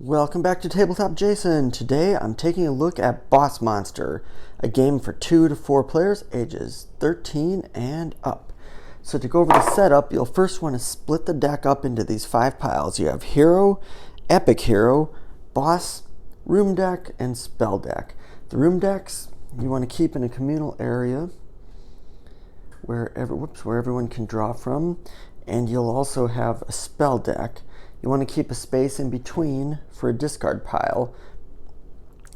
Welcome back to Tabletop Jason. Today I'm taking a look at Boss Monster, a game for 2 to 4 players, ages 13 and up. So to go over the setup, you'll first want to split the deck up into these 5 piles. You have Hero, Epic Hero, Boss, Room Deck, and Spell Deck. The Room Decks you want to keep in a communal area where everyone can draw from, and you'll also have a Spell Deck. You want to keep a space in between for a discard pile.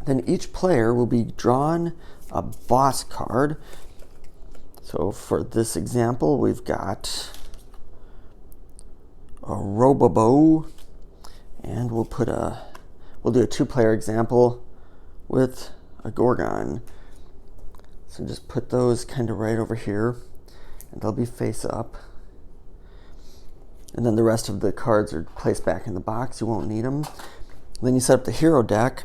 Then each player will be drawn a boss card. So for this example, we've got a Robobo, and we'll do a 2-player example with a Gorgon. So just put those kind of right over here, and they'll be face up. And then the rest of the cards are placed back in the box. You won't need them. Then you set up the hero deck.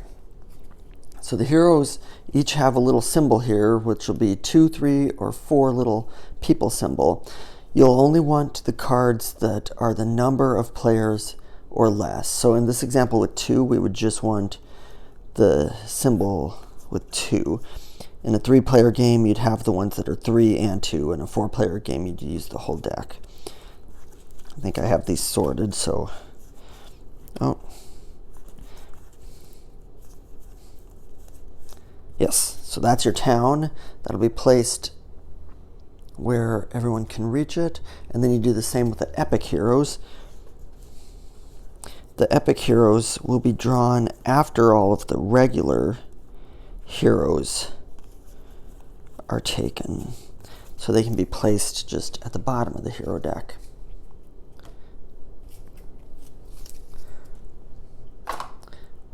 So the heroes each have a little symbol here, which will be 2, 3, or 4 little people symbol. You'll only want the cards that are the number of players or less. So in this example with 2, we would just want the symbol with 2. In a 3-player game, you'd have the ones that are 3 and 2. In a 4-player game, you'd use the whole deck. I think I have these sorted, so... Oh. Yes, so that's your town. That'll be placed where everyone can reach it. And then you do the same with the Epic Heroes. The Epic Heroes will be drawn after all of the regular heroes are taken. So they can be placed just at the bottom of the hero deck.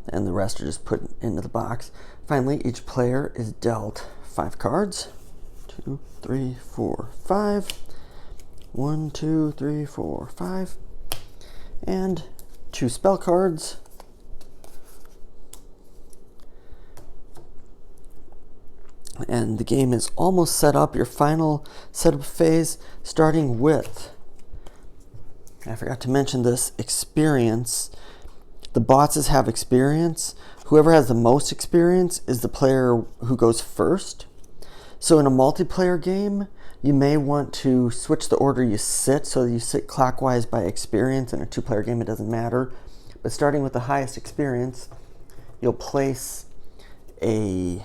And the rest are just put into the box. Finally, each player is dealt 5 cards. 2, 3, 4, 5. 1, 2, 3, 4, 5. And 2 spell cards. And the game is almost set up. Your final setup phase, starting with, I forgot to mention this, experience. The bosses have experience. Whoever has the most experience is the player who goes first. So in a multiplayer game, you may want to switch the order you sit, so you sit clockwise by experience. In a 2-player game, it doesn't matter. But starting with the highest experience, you'll place a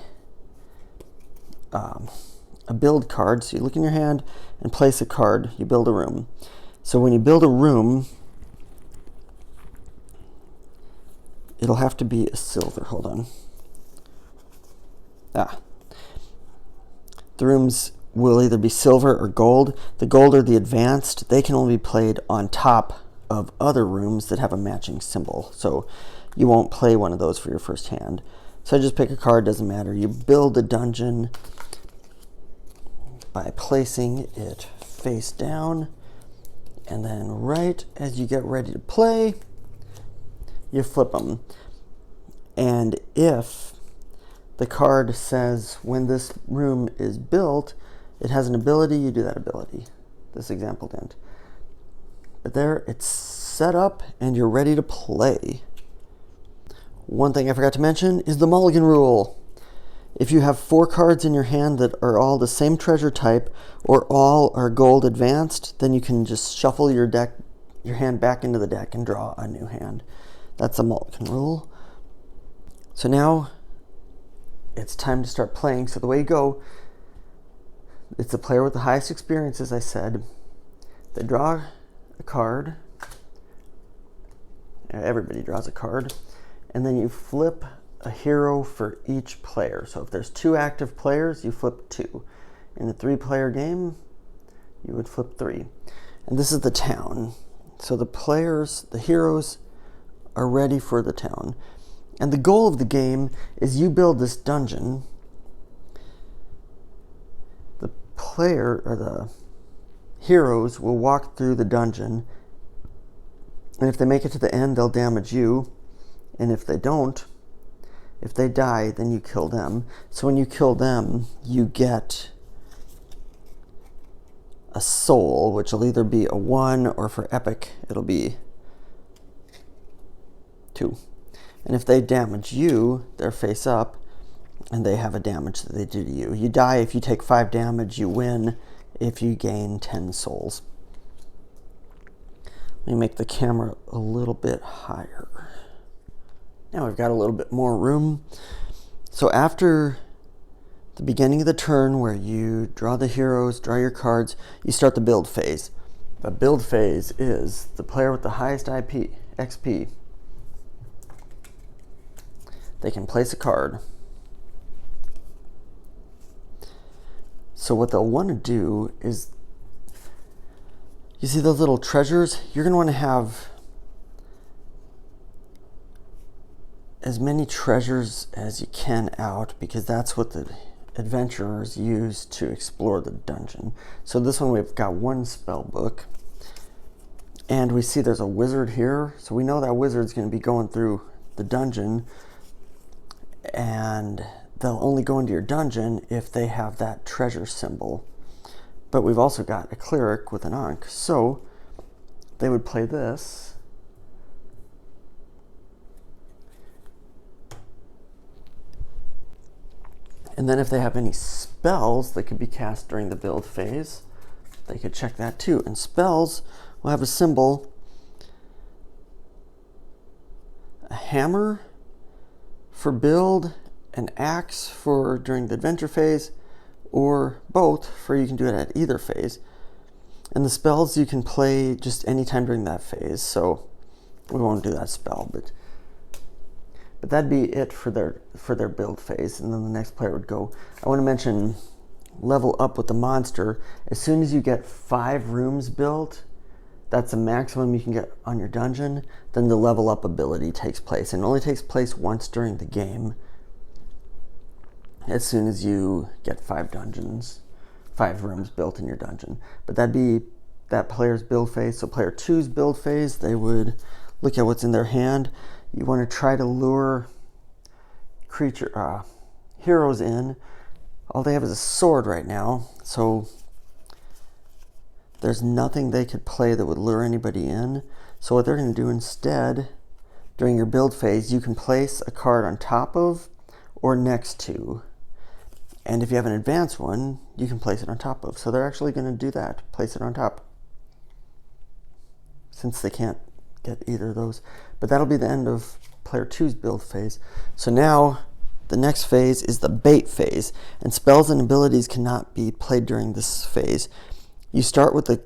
build card. So you look in your hand and place a card. You build a room. So when you build a room, it'll have to be a silver. Hold on. The rooms will either be silver or gold. The gold are the advanced. They can only be played on top of other rooms that have a matching symbol. So you won't play one of those for your first hand. So I just pick a card, doesn't matter. You build a dungeon by placing it face down. And then right as you get ready to play, you flip them. And if the card says when this room is built, it has an ability, you do that ability. This example didn't. But there, it's set up and you're ready to play. One thing I forgot to mention is the mulligan rule. If you have 4 cards in your hand that are all the same treasure type or all are gold advanced, then you can just shuffle your hand back into the deck and draw a new hand. That's a mulligan rule. So now it's time to start playing. So the way you go, it's the player with the highest experience, as I said. They draw a card. Everybody draws a card. And then you flip a hero for each player. So if there's 2 active players, you flip 2. In a 3-player game, you would flip 3. And this is the town. So the heroes are ready for the town. And the goal of the game is you build this dungeon. The player, or the heroes, will walk through the dungeon. And if they make it to the end, they'll damage you. And if they don't, if they die, then you kill them. So when you kill them, you get a soul, which will either be a 1 or for epic, it'll be 2. And if they damage you, they're face up, and they have a damage that they do to you. You die if you take 5 damage, you win if you gain 10 souls. Let me make the camera a little bit higher. Now we've got a little bit more room. So after the beginning of the turn where you draw the heroes, draw your cards, you start the build phase. The build phase is the player with the highest XP. They can place a card. So what they'll want to do is, you see those little treasures? You're going to want to have as many treasures as you can out, because that's what the adventurers use to explore the dungeon. So this one we've got 1 spell book, and we see there's a wizard here, so we know that wizard's going to be going through the dungeon, and they'll only go into your dungeon if they have that treasure symbol. But we've also got a cleric with an Ankh, so they would play this. And then if they have any spells that could be cast during the build phase, they could check that too. And spells will have a symbol, a hammer for build, an axe for during the adventure phase, or both for you can do it at either phase. And the spells you can play just anytime during that phase, so we won't do that spell, but that'd be it for their build phase. And then the next player would go. I want to mention level up with the monster. As soon as you get 5 rooms built, that's the maximum you can get on your dungeon, then the level up ability takes place. And it only takes place once during the game, as soon as you get 5 rooms built in your dungeon. But that'd be that player's build phase. So player 2's build phase, they would look at what's in their hand. You want to try to lure heroes in. All they have is a sword right now, so there's nothing they could play that would lure anybody in. So what they're going to do instead, during your build phase, you can place a card on top of or next to. And if you have an advanced one, you can place it on top of. So they're actually going to do that, place it on top, since they can't get either of those. But that'll be the end of player 2's build phase. So now the next phase is the bait phase, and spells and abilities cannot be played during this phase. You start with the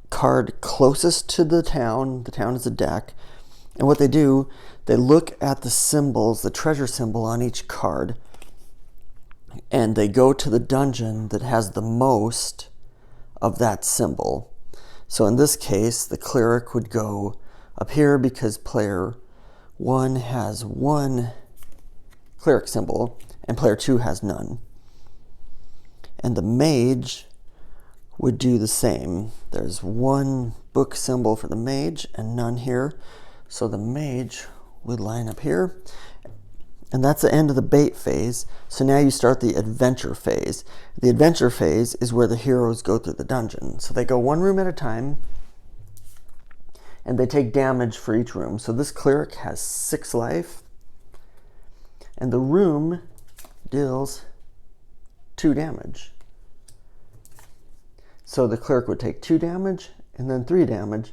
card closest to the town. The town is a deck, and what they do, they look at the symbols, the treasure symbol on each card, and they go to the dungeon that has the most of that symbol. So in this case, the cleric would go up here because player 1 has 1 cleric symbol and player 2 has none. And the mage would do the same. There's 1 book symbol for the mage and none here. So the mage would line up here. And that's the end of the bait phase. So now you start the adventure phase. The adventure phase is where the heroes go through the dungeon. So they go 1 room at a time, and they take damage for each room. So this cleric has 6 life, and the room deals 2 damage. So the cleric would take 2 damage and then 3 damage.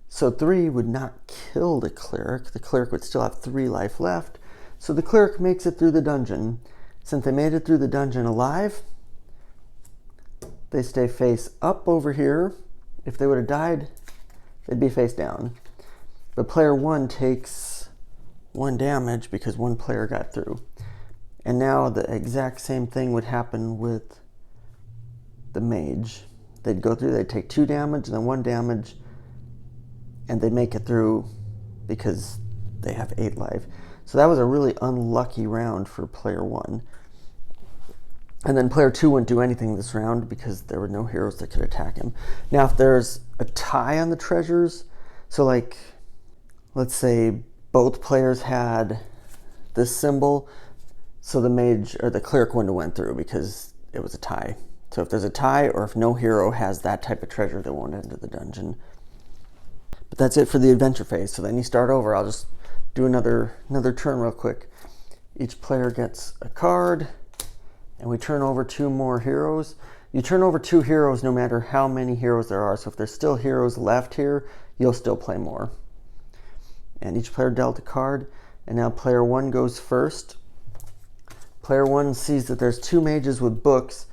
So 3 would not kill the cleric. The cleric would still have 3 life left. So the cleric makes it through the dungeon. Since they made it through the dungeon alive, they stay face up over here. If they would have died, they'd be face down. But player 1 takes 1 damage because 1 player got through. And now the exact same thing would happen with the mage. They'd go through, they'd take 2 damage, and then 1 damage, and they'd make it through because they have 8 life. So that was a really unlucky round for player 1. And then player 2 wouldn't do anything this round because there were no heroes that could attack him. Now if there's a tie on the treasures, so like, let's say both players had this symbol, so the mage or the cleric wouldn't have went through because it was a tie. So if there's a tie, or if no hero has that type of treasure, they won't enter the dungeon. But that's it for the adventure phase. So then you start over. I'll just do another turn real quick. Each player gets a card, and we turn over 2 more heroes. You turn over 2 heroes no matter how many heroes there are. So if there's still heroes left here, you'll still play more. And each player dealt a card, and now player 1 goes first. Player 1 sees that there's 2 mages with books,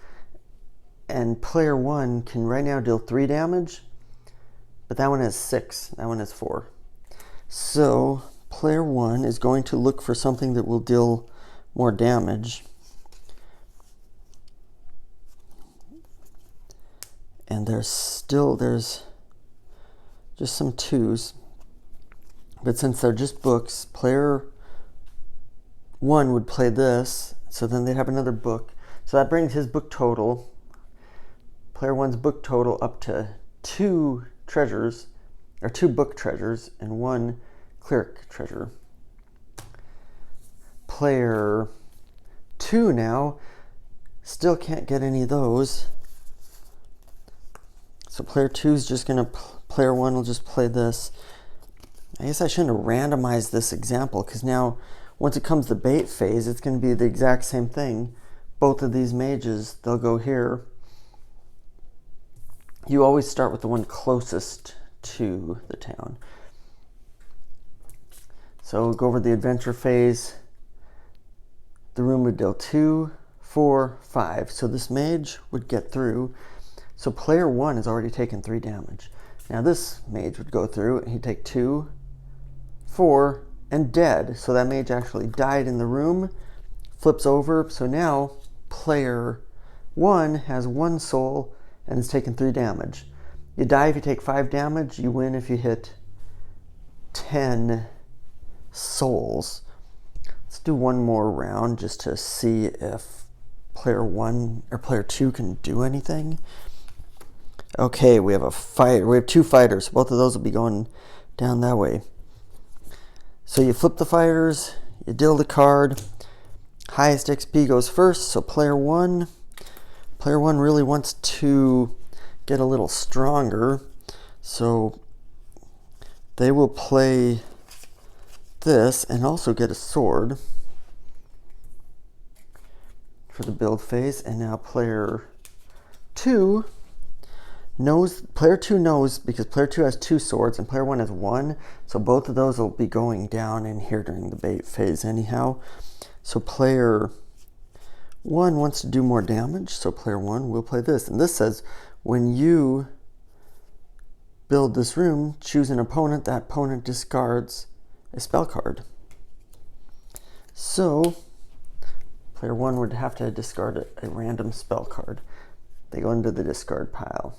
and player 1 can right now deal 3 damage, but that one has 6, that one has 4. So player 1 is going to look for something that will deal more damage. And there's just some 2s. But since they're just books, player 1 would play this, so then they'd have another book. So that brings his book total, player 1's book total, up to 2 treasures, or 2 book treasures, and 1 cleric treasure. Player 2 now still can't get any of those. So player 2 is just going to, player 1 will just play this. I guess I shouldn't have randomized this example, because now once it comes to bait phase, it's going to be the exact same thing. Both of these mages, they'll go here. You always start with the one closest to the town. So we'll go over the adventure phase. The room would deal 2, 4, 5. So this mage would get through. So player 1 has already taken 3 damage. Now this mage would go through and he'd take 2, 4, and dead. So that mage actually died in the room, flips over. So now player 1 has 1 soul and has taken 3 damage. You die if you take 5 damage. You win if you hit 10 souls. Let's do one more round just to see if player 1 or player 2 can do anything. Okay, we have a fight. We have 2 fighters. Both of those will be going down that way. So you flip the fighters, you deal the card. Highest XP goes first. So player 1 really wants to get a little stronger. So they will play this and also get a sword for the build phase. And now player 2 knows, because player 2 has 2 swords and player 1 has 1, so both of those will be going down in here during the bait phase anyhow. So player 1 wants to do more damage, so player 1 will play this. And this says, when you build this room, choose an opponent. That opponent discards a spell card. So player 1 would have to discard a random spell card. They go into the discard pile.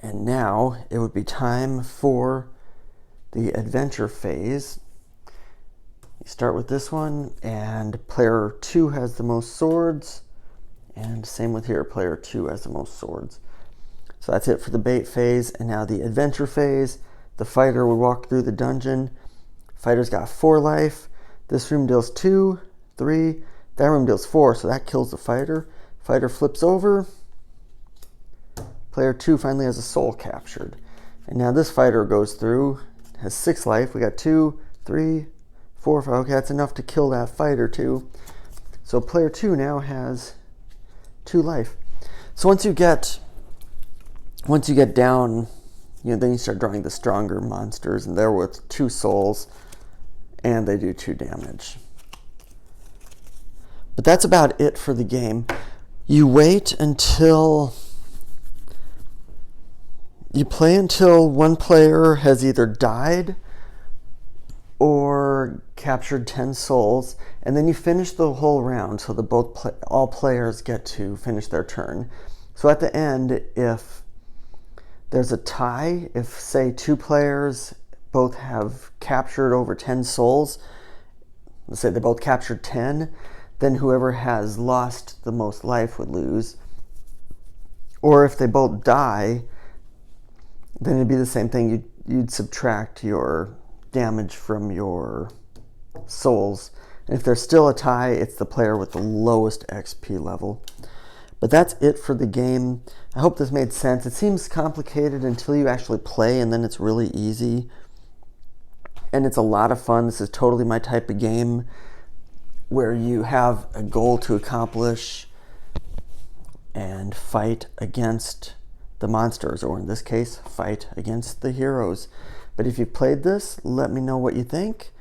And now it would be time for the adventure phase. You start with this one, and player 2 has the most swords, and same with here, player 2 has the most swords. So that's it for the bait phase. And now the adventure phase, the fighter would walk through the dungeon. Fighter's got 4 life. This room deals 2, 3, that room deals 4, so that kills the fighter. Fighter flips over. Player 2 finally has a soul captured. And now this fighter goes through, has 6 life. We got 2, 3, 4, 5. Okay, that's enough to kill that fighter too. So player 2 now has 2 life. So once you get down, then you start drawing the stronger monsters, and they're with 2 souls, and they do 2 damage. But that's about it for the game. You wait until you play until one player has either died or captured 10 souls, and then you finish the whole round so that all players get to finish their turn. So at the end, if there's a tie, if say 2 players both have captured over 10 souls, let's say they both captured 10, then whoever has lost the most life would lose. Or if they both die, then it'd be the same thing. You'd subtract your damage from your souls. And if there's still a tie, it's the player with the lowest XP level. But that's it for the game. I hope this made sense. It seems complicated until you actually play, and then it's really easy. and it's a lot of fun. This is totally my type of game where you have a goal to accomplish and fight against the monsters, or in this case, fight against the heroes. But if you've played this, let me know what you think,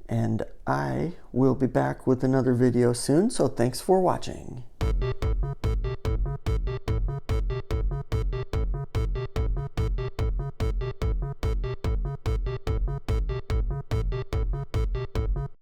and I will be back with another video soon, so thanks for watching.